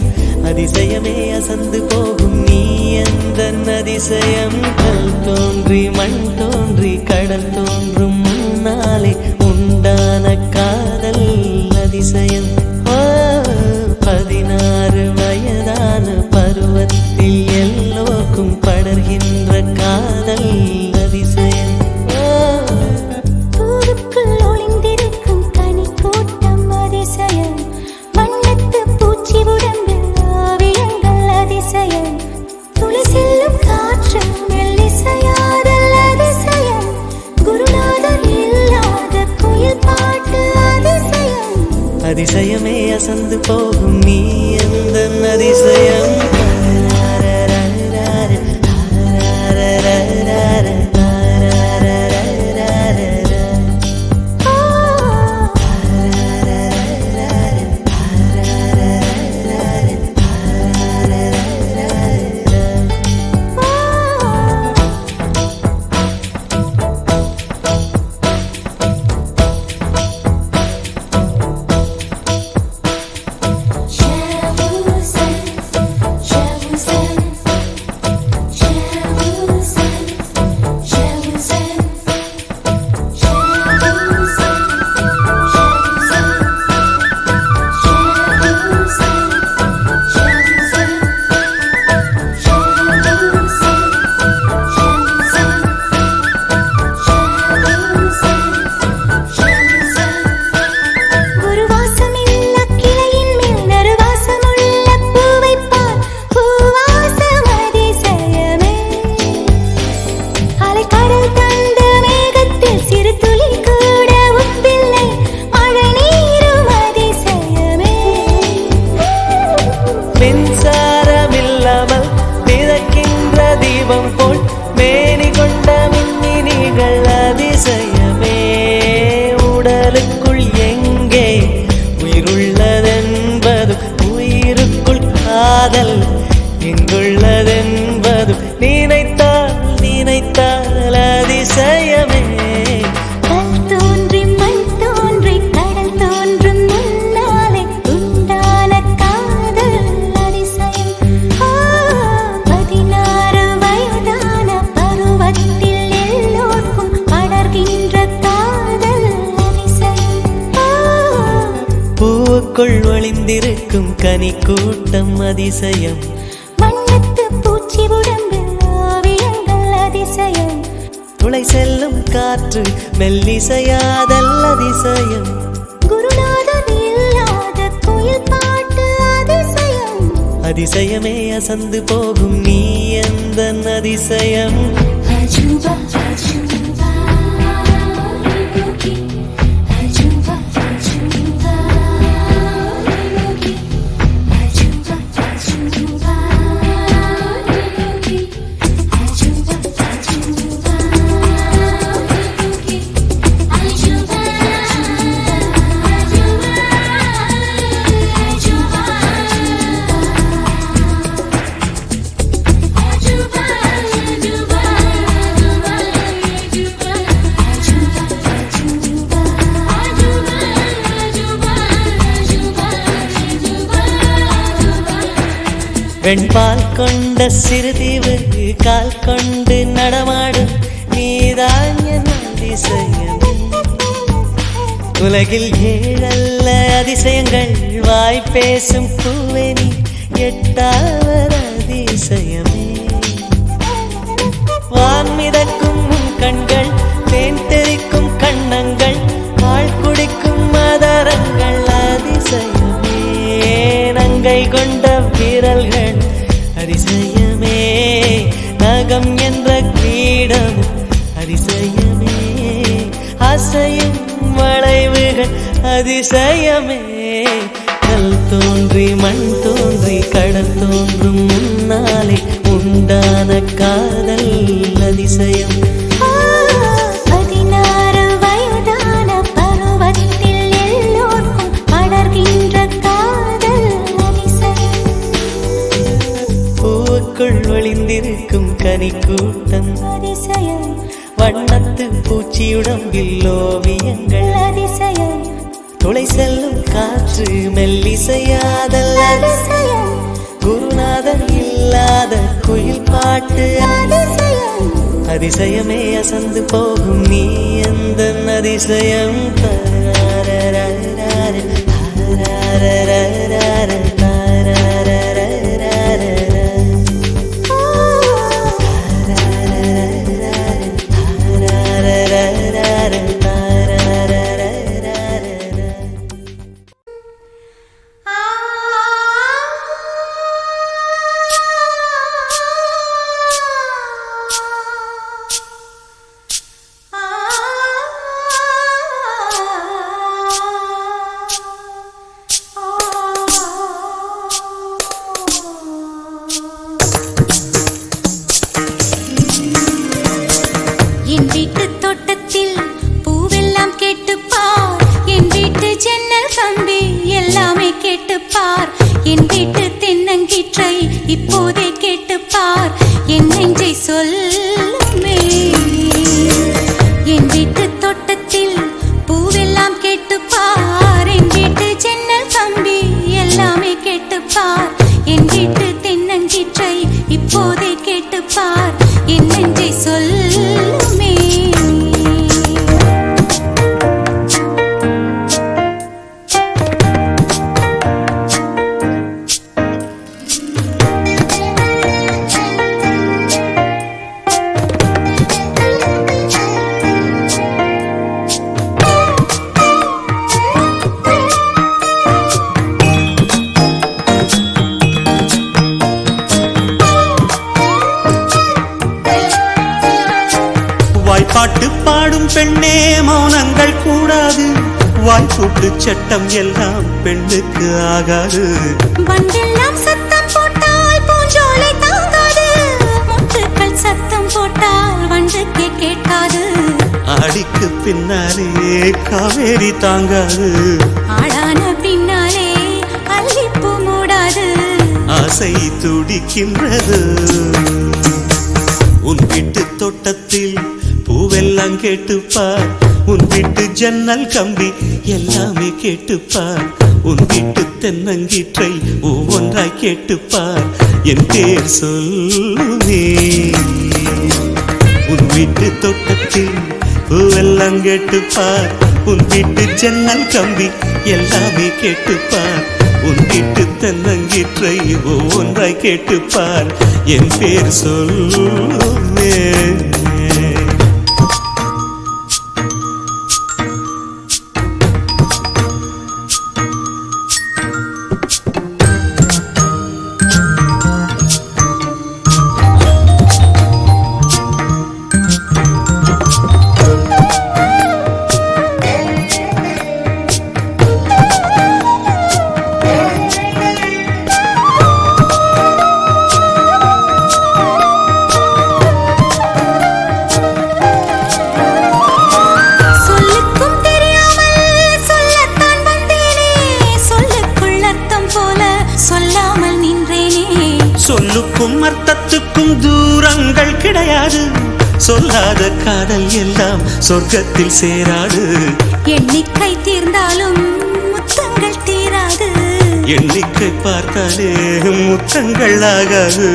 அதிசயமே அசந்து போகும் நீ எந்தன் அதிசயம். கல் தோன்றி மண் தோன்றி கடல் தோன்றும் முன்னாலே உண்டான காதல் அதிசயம். 16 வயதான பருவத்தில் எல்லோருக்கும் படர்கின்ற காதல் அதிசயம். பூவுக்குள் ஒளிந்திருக்கும் கனி கூட்டம் அதிசயம், வண்ணத்து பூச்சி உடம்பில் ஓவியங்கள் அதிசயம், துளி செல்லும் காற்று மெல்லிசையாதல் அதிசயம், குருநாதர் இல்லாத குயில் பாட்டு அதிசயம், அதிசயமே அசந்து போகும் நீ எந்தன் அதிசயம். பூவுக்குள் ஒளிந்திருக்கும் கனி கூட்டம் அதிசயம். வண்ணத்து பூச்சி உடம்பில் ஓவியங்கள் அதிசயம். துளை செல்லும் காற்று மெல்லிசையாதல் அதிசயம். குருநாதன் இல்லாத குயில் பாட்டு அதிசயம். அதிசயமே அசந்து போகும் நீ எந்த அதிசயம். அஜூபா அஜூபா யோகி அஜூபா அஜூபா யோகி அஜூபா அஜூபா யோகி அஜூபா அஜூபா யோகி அஜூபா வெண்பால் கொண்ட சிறுதீவு கால் கொண்டு நடமாடும் நீதான் என் அதிசயம். உலகில் ஏழல்ல அதிசயங்கள் வாய் பேசும் பூவெனி எட்டாவது அதிசயமே. வான் மிதக்கும் கண்கள் தேன் தெறிக்கும் கண்ணங்கள் பால் குடிக்கும் மதரங்கள் அதிசயமே. நங்கை கொண்ட விரல்கள் அதிசயமே. நகம் என்ற கிரீடம் அதிசயமே. அசையும் வளைவுகள் அதிசயமே. கல் தோன்றி மண் தோன்றி கடல் தோன்றும் முன்னாலே உண்டான காதல் அதிசயம். 16 வயதான பருவத்தில் எல்லோருக்கும் படர்கின்ற காதல் அதிசயம். பூவுக்குள் ஒளிந்திருக்கும் கனி கூட்டம் அதிசயம். வண்ணத்து பூச்சியுடம்பில் ஓவியங்கள் அதிசயம். துளை செல்லும் காற்று மெல்லிசையாதல் அதிசயம். குருநாதன் இல்லாத குயில் பாட்டு அதிசயம். அதிசயமே அசந்து போகும் நீ எந்த அதிசயம். என் வீட்டு தோட்டத்தில் பூவெல்லாம் கேட்டுப்பார். என் வீட்டு ஜன்னல் கம்பி எல்லாமே கேட்டுப்பார். என் வீட்டு தென்னங்கீற்றை இப்போதே கேட்டுப்பார். என் நெஞ்சை சொல்லுமே. என் வீட்டு தோட்டத்தில் பூவெல்லாம் கேட்டுப்பார். என் வீட்டு ஜன்னல் கம்பி எல்லாமே கேட்டுப்பார். என் வீட்டு தென்னங்கீற்றை இப்போதே கேட்டுப்பார். என் நெஞ்சை சொல்லுமே. பாட்டு பாடும் பெண்ணே மௌனங்கள் கூடாது. வாய்ப்பூட்டு சட்டம் எல்லாம் பெண்ணுக்கு ஆகாது. வண்டெல்லாம் சத்தம் போட்டால் பூஞ்சோலை தாங்காது. முத்துக்கள் சத்தம் போட்டால் வண்டுக்கே கேட்காது. ஆடிக்கு பின்னாலே காவேரி தாங்காது. ஆளான பின்னாலே அல்லிப்பூ மூடாது. ஆசை துடிக்கின்றது. உன் வீட்டு தோட்டத்தில் பூவெல்லாம் கேட்டுப்பார். உன் வீட்டு ஜன்னல் கம்பி எல்லாமே கேட்டுப்பார். உன் வீட்டு தென்னங்கீற்றை ஒவ்வொன்றாய் கேட்டுப்பார். என் பேர் சொல்லுமே. உன் வீட்டு தோட்டத்தில் பூவெல்லாம் கேட்டுப்பார். உன் வீட்டு ஜன்னல் கம்பி எல்லாமே கேட்டுப்பார் உன் வீட்டு தென்னங்கீற்றை ஒவ்வொன்றாய் கேட்டுப்பார் என் பேர் சொல்லுமே சொல்லுக்கும் அர்த்தத்துக்கும் தூரங்கள் கிடையாது சொல்லாத காதல் எல்லாம் சொர்க்கத்தில் சேராது எண்ணிக்கை தீர்ந்தாலும் முத்தங்கள் தீராது எண்ணிக்கை பார்த்தாலே முத்தங்கள் ஆகாது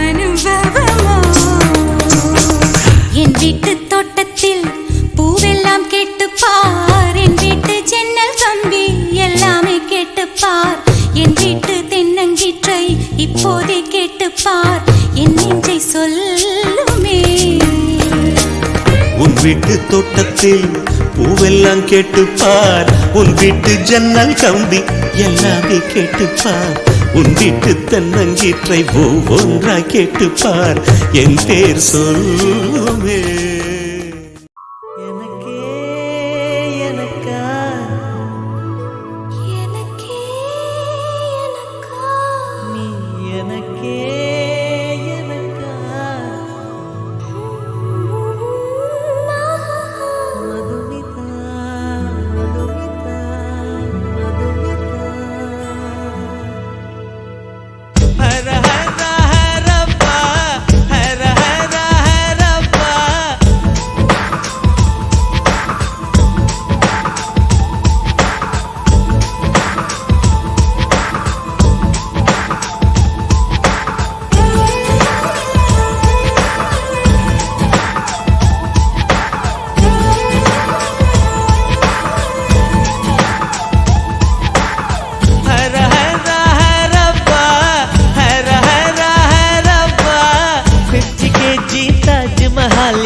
அனுபவமோ என் வீட்டு தோட்டத்தில் பூவெல்லாம் கேட்டுப்பார் என் வீட்டு ஜன்னல் கம்பி எல்லாமே கேட்டுப்பார் என் வீட்டு தென்னங்கீற்றை இப்போதே கேட்டுப்பார் என் நெஞ்சை சொல்லுமே உன் வீட்டு தோட்டத்தில் பூவெல்லாம் கேட்டுப்பார் உன் வீட்டு ஜன்னல் கம்பி எல்லாமே கேட்டுப்பார் உன் வீட்டு தென்னங்கீற்றை ஒவ்வொன்றாய் கேட்டுப்பார் என் பேர் சொல்லுமே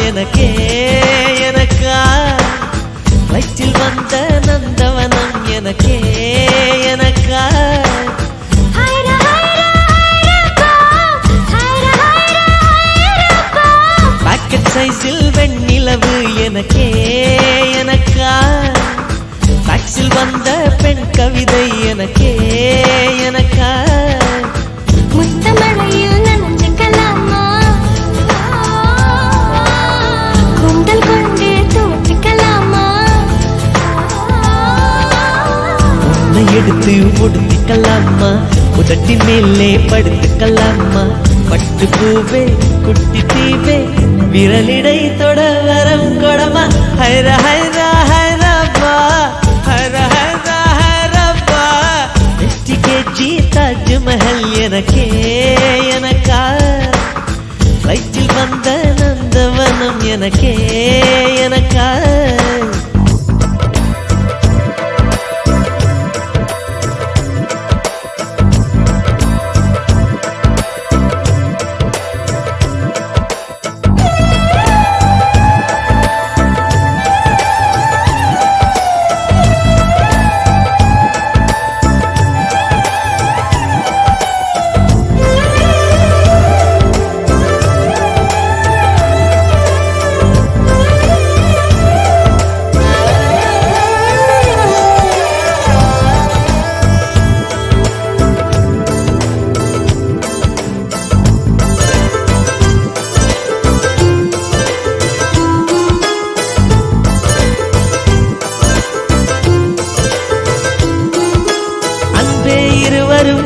எனக்கே எனக்கா வயிற்றில் வந்த நந்தவனம் எனக்கே எனக்கா பாக்கெட் சைஸில் வெண்ணிலவு எனக்கே எனக்கா டாக்ஸில் வந்த பெண் கவிதை எனக்கே எனக்கா முத்தமழையில் நனைஞ்சுக்கலாமா குண்டல் கொண்டு தூற்றிக்கலாமா உன்னை எடுத்து ஒடுத்திக்கலாமா உதட்டின் மேலே படுத்துக்கலாமா பட்டு பூவே குட்டி தீவே விரலிடை தொட வரம் கொடமா ஹைர ஹைர ஹைரப்பா ஹைர ஹைர ஹைரப்பா 50 kg தாஜ்மஹல் எனக்கே எனக்கா வயிற்றில் வந்த நந்தவனம் எனக்கே எனக்கா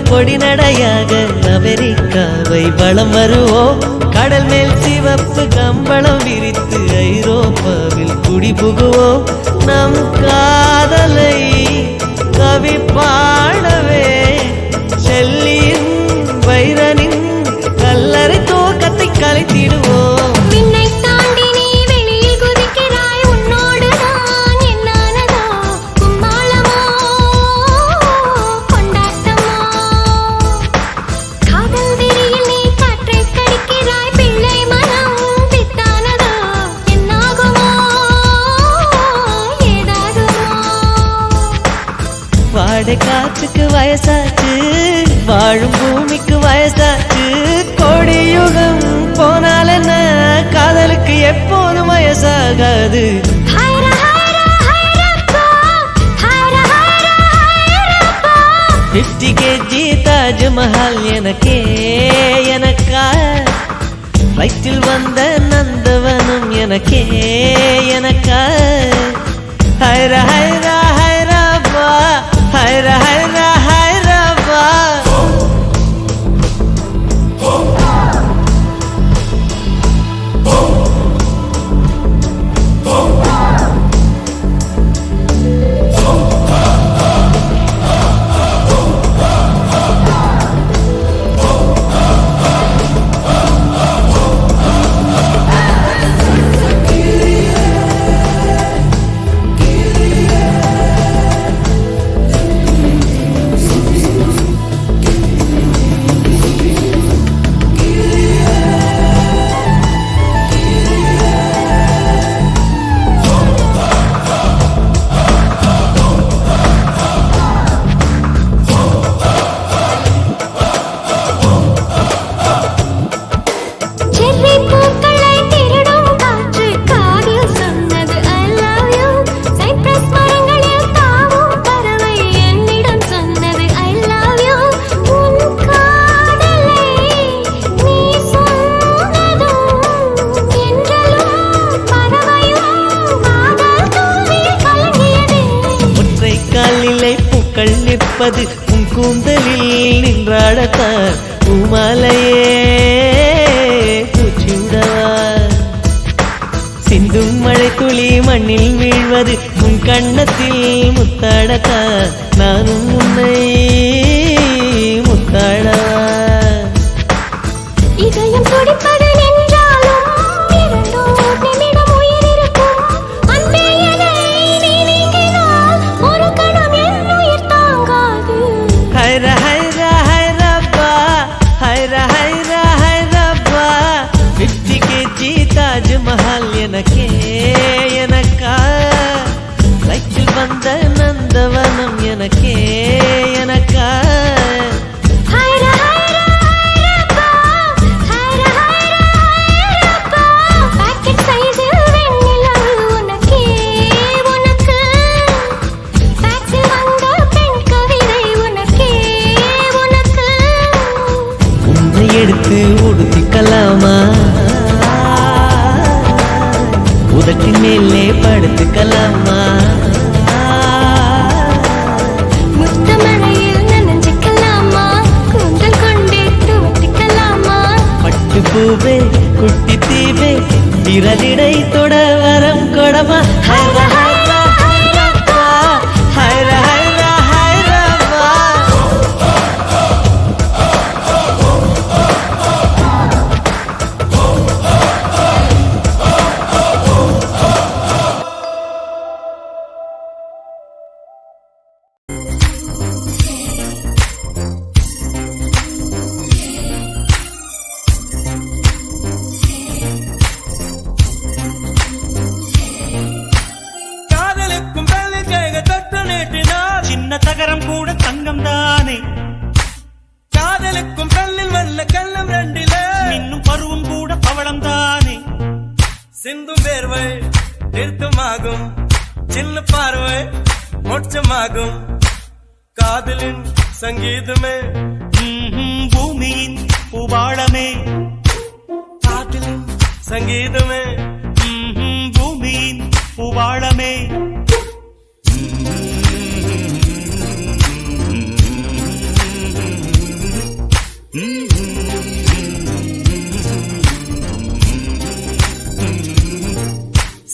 கொடி நடையாக அமெரிக்காவை வலம் வருவோம் கடல் மேல் சிவப்பு கம்பளம் விரித்து ஐரோப்பாவில் குடிபுகுவோம் நம் காதலை கவி பாடவே செல்லியின் வைரனின் கல்லறை தோக்கத்தை கலைத்திடுவோம் விண்ணை தாண்டி நீ வெளியில் குதிக்கிறாய் உன்னோடு நான் அடை காற்றுக்கு வயசாச்சு, வாழும் பூமிக்கு வயசாச்சு. கோடி யுகம் போனால் என்ன, காதலுக்கு எப்போதும் வயசாகாது. 50 kg தாஜ்மஹால் எனக்கே எனக்கா, வயிற்றில் வந்த நந்தவனம் எனக்கே எனக்கா. ஹைரா ஹைரா ஹைராபா, ஹைரா ஹைரா ஹைராபா. நிற்பது உன் கூந்தலில் நின்றாடத்தான், பூமாலையே பூச்சிவிடவா. சிந்தும் மழை துளி மண்ணில் வீழ்வது உன் கண்ணத்தில் முத்தாடத்தான், நானும் உன்னை முத்தாடவா. இதயம் துடிப்பது தாஜ்மஹால் எனக்கே எனக்கா, வயிற்றில் வந்த நந்தவனம் எனக்கே எனக்கா. உன்னை எடுத்து உடுத்திக்கலாமா, உதட்டின் மேலே படுத்துக்கலாமா, முத்தமழையில் நனைஞ்சுக்கலாமா, கூந்தல் கொண்டே துவட்டிக்கலாமா. பட்டு பூவே குட்டி தீவே விரலிடை தொட வரம் கொடமா. ஹைரா ஹைரா ஹைராபா, ஹைரா ஹைரா ஹைராபா. தகரம் கூட தங்கம் தானே, காதலுக்கும் கல்லில் வல்ல கள்ளம் ரெண்டிலே, இன்னும் பருவம் கூட பவளம் தானே. சிந்தும் வேர்வை நிறுத்தமாகும், சின்ன பார்வை மோட்சமாகும், காதலின் சங்கீதமே பூமியின் பூபாளமே. காதலின் சங்கீதமே பூமியின் பூபாளமே.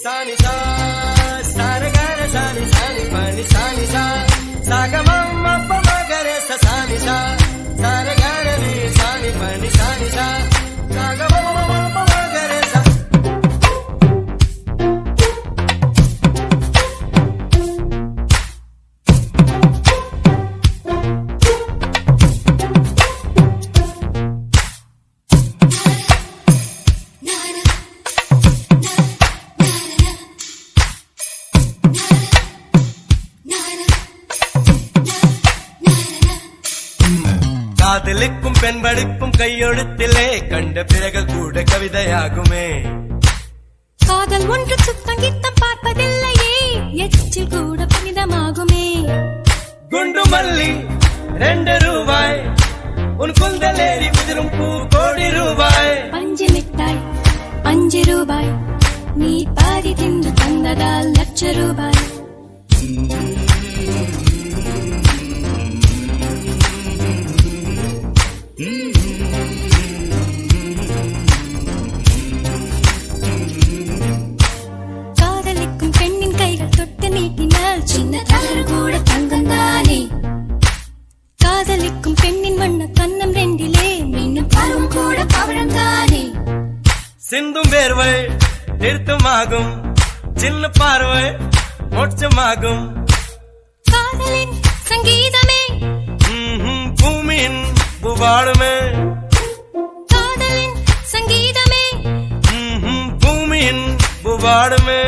Sani sa, sani gare sani sani pani sani sa, saga mamma pama gare sa sani sa, sani gare ni sani pani sani sa, saga mamma pama gare sa. காதலுக்கும் பெண்படுக்கும் கையெழுத்திலே கண்ட பிறகு கூட கவிதையாகுமே. காதல் ஒன்று சுத்தம் கித்தம் பார்ப்பதில்லையே, எச்சில் கூட புனிதமாகுமே. குண்டு மல்லி 2 ரூபாய், உன் குந்தலேறி உதிரும் பூ கோடி ரூபாய். பஞ்சு மிட்டாய் 5 ரூபாய், நீ பாதி தின்று தந்ததால் ₹1,00,000. காதலிக்கும் பெண்ணின் கைகள் தொட்டு நீட்டினால் சின்ன தளர் கூட தங்கம் தானே. காதலிக்கும் பெண்ணின் வண்ண கண்ணம் 2லே மீண்டும் பருவம் கூட பவழம் தானே. சிந்தும் வேர்வை நிறுத்தமாகும், சின்ன பார்வை மோட்சமாகும். காதலின் சங்கீதமே பூமியின் புவாடுமே. காதலின் சங்கீதமே பூமியின் புவாடுமே.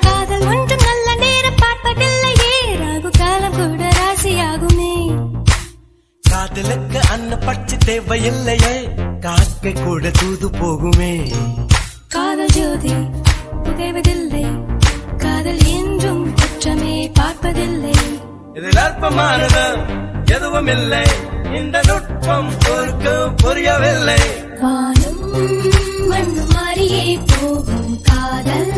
காதல் ஒன்றும் நல்ல நேரம் பார்ப்பதில்லையே, ராகு காலம் கூட ராசியாகுமே. காதலுக்கு அன்ன பட்சி தேவையில்லையே, காக்கை கூட தூது போகுமே. காதல் ஜோதி புகைவதில்லை, காதல் என்றும் குற்றமே பார்ப்பதில்லை. இதில் அற்பமானது எதுவும் இல்லை, இந்த நுட்பம் புரியவில்லை. வானும் மண்ணு மாறியே போகும் காதல்